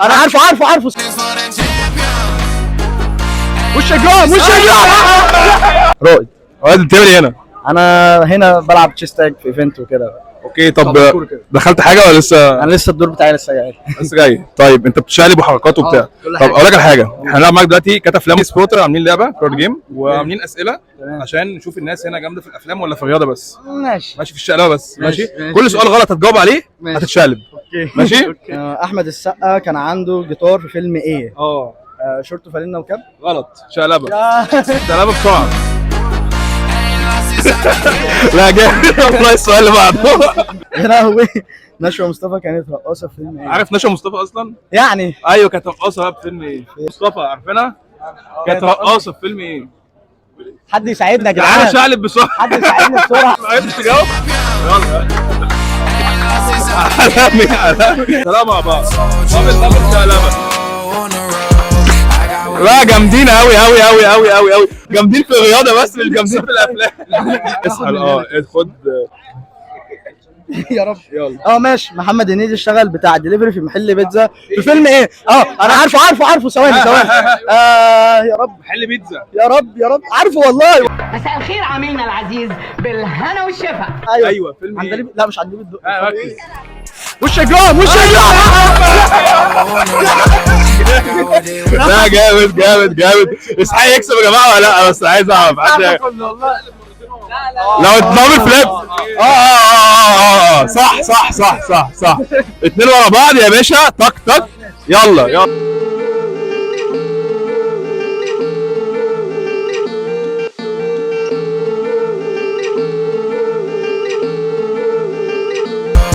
انا عارفه وش جون رائد. انت بتعمل ايه هنا؟ انا هنا بلعب تشيس تاج في ايفنت وكده. اوكي طب دخلت حاجه ولا لسه؟ انا لسه الدور بتاعي لسه جاي. لسه جاي. طيب انت بتشقلب وحركات وبتاع. طب اقول لك على حاجه، احنا هنلعب معاك دلوقتي كانت افلام سبوتر، عاملين لعبه كارد جيم وعاملين اسئله عشان نشوف الناس هنا جامده في الافلام ولا في الرياضه بس. ماشي في الشقلبه بس. ماشي. كل سؤال غلط هتجاوب عليه هتتشقلب. ماشي. احمد السقا كان عنده جيتار في فيلم ايه؟ شورت وفانلة وكاب. غلط. شقلبه. شقلبه بسرعه. لا جامد والله. السؤال اللي بعده. يا لهوي. نشوى مصطفى كانت رقاصه في فيلم ايه؟ عارف نشوى مصطفى اصلا؟ يعني ايوه كانت رقاصه في فيلم ايه؟ مصطفى عارفينها؟ كانت رقاصه في فيلم ايه؟ حد يساعدنا يا جدعان. تعالى شقلب بسرعه. حد يساعدنا بسرعه. ما عرفتش تجاوب؟ يلا. علامي سلام مع بعض. دبل شقلبه. لا جامدين قوي جامدين في الرياضه بس مش جامدين في الافلام. اسال خد يا رب. يلا ماشي. محمد هنيدي اشتغل بتاع دليفري في محل بيتزا في فيلم ايه؟ انا عارفه ثواني. يا رب. محل بيتزا. يا رب عارفه والله. مساء الخير عميلنا العزيز بالهنا والشفا. ايوه فيلم ايه؟ لا مش عندليب الدق. ركز. وش جون لا جامد. اسحاق يكسب يا جماعه ولا لا؟ بس عايز اعرف لو اتنامل فلاب. صح. اتنين ورا بعض يا باشا. طق يلا